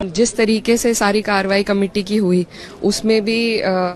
जिस तरीके से सारी कार्रवाई कमेटी की हुई उसमें भी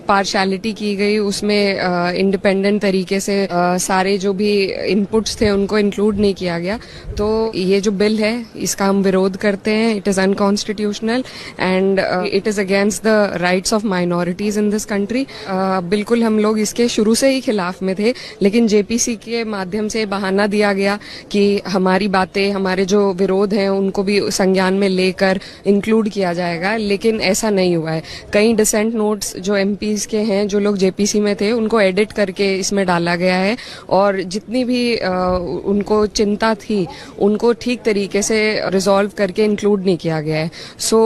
पार्शियलिटी की गई, उसमें इंडिपेंडेंट तरीके से सारे जो भी इनपुट्स थे उनको इंक्लूड नहीं किया गया। तो ये जो बिल है इसका हम विरोध करते हैं। It is unconstitutional and it is against the rights of minorities in this country. बिल्कुल हम लोग इसके शुरू से ही खिलाफ में थे, लेकिन जेपीसी के माध्यम से बहाना दिया गया कि हमारी बातें, हमारे जो विरोध हैं उनको भी संज्ञान में लेकर इंक्लूड किया जाएगा, लेकिन ऐसा नहीं हुआ है। कई डिसेंट नोट्स जो एमपीज के हैं, जो लोग जेपीसी में थे, उनको एडिट करके इसमें डाला गया है और जितनी भी उनको चिंता थी उनको ठीक तरीके से रिजॉल्व करके इंक्लूड नहीं किया गया है। So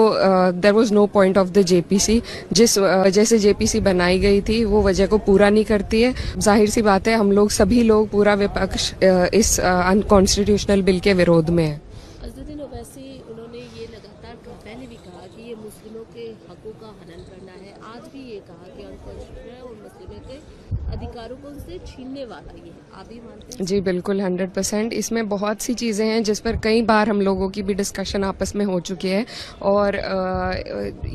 there was no point of the JPC. जिस वजह से जेपीसी बनाई गई थी वो वजह को पूरा नहीं करती है। जाहिर सी बात है, हम लोग सभी लोग, पूरा विपक्ष इस अनकॉन्स्टिट्यूशनल बिल के विरोध में है। अज़दुद्दीन ओवैसी उन्होंने ये लगातार पहले भी कहा कि ये मुस्लिमों के हकों का हनन करना है, आज भी ये कहा कि अनकॉन्स्टिट्यूशनल है और मुस्लिमों के अधिकारों को उनसे छीनने वाला ये। आप भी मानते हैं? जी बिल्कुल, 100%। इसमें बहुत सी चीज़ें हैं जिस पर कई बार हम लोगों की भी डिस्कशन आपस में हो चुकी है और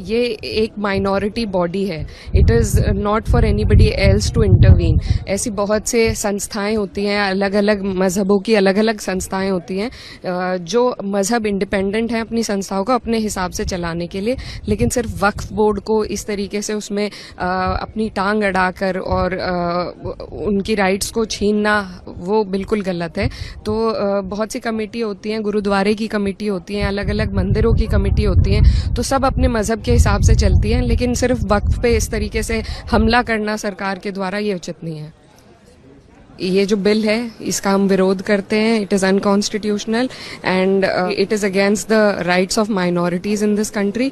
ये एक माइनॉरिटी बॉडी है। It is not for anybody else to intervene. ऐसी बहुत से संस्थाएं होती हैं, अलग अलग मजहबों की अलग अलग संस्थाएं होती हैं जो मजहब इंडिपेंडेंट हैं अपनी संस्थाओं को अपने हिसाब से चलाने के लिए, लेकिन सिर्फ वक्फ बोर्ड को इस तरीके से उसमें अपनी टांग अड़ाकर और उनकी राइट्स को छीनना वो बिल्कुल गलत है। तो बहुत सी कमेटी होती हैं, गुरुद्वारे की कमेटी होती हैं, अलग अलग मंदिरों की कमेटी होती हैं, तो सब अपने मजहब के हिसाब से चलती हैं, लेकिन सिर्फ वक्फ पे इस तरीके से हमला करना सरकार के द्वारा ये उचित नहीं है। ये जो बिल है इसका हम विरोध करते हैं। It is unconstitutional and it is against the rights of minorities in this country.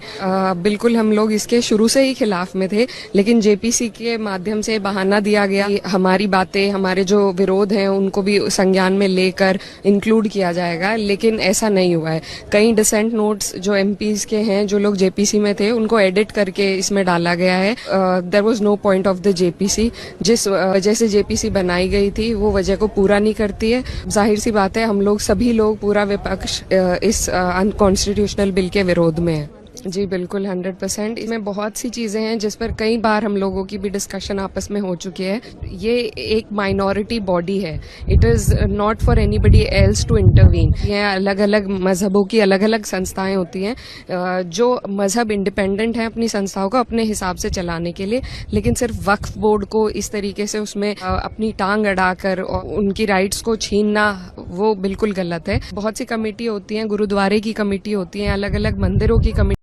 बिल्कुल हम लोग इसके शुरू से ही खिलाफ में थे, लेकिन जेपीसी के माध्यम से बहाना दिया गया कि हमारी बातें, हमारे जो विरोध हैं उनको भी संज्ञान में लेकर इंक्लूड किया जाएगा, लेकिन ऐसा नहीं हुआ है। कई डिसेंट नोट्स जो एमपीज के हैं, जो लोग जेपीसी में थे, उनको एडिट करके इसमें डाला गया है। There was no point of the JPC. जिस वजह से जेपीसी बनाई गई थी वो वजह को पूरा नहीं करती है। जाहिर सी बात है, हम लोग सभी लोग, पूरा विपक्ष इस अनकॉन्स्टिट्यूशनल बिल के विरोध में है। जी बिल्कुल, 100%। इसमें बहुत सी चीजें हैं जिस पर कई बार हम लोगों की भी डिस्कशन आपस में हो चुकी है। ये एक माइनॉरिटी बॉडी है। It is not for anybody else to intervene. ये अलग अलग मजहबों की अलग अलग संस्थाएं होती हैं जो मजहब इंडिपेंडेंट हैं अपनी संस्थाओं को अपने हिसाब से चलाने के लिए, लेकिन सिर्फ वक्फ बोर्ड को इस तरीके से उसमें अपनी टांग अड़ाकर और उनकी राइट्स को छीनना वो बिल्कुल गलत है। बहुत सी कमेटी होती हैं, गुरुद्वारे की कमेटी होती हैं, अलग अलग मंदिरों की कमेटी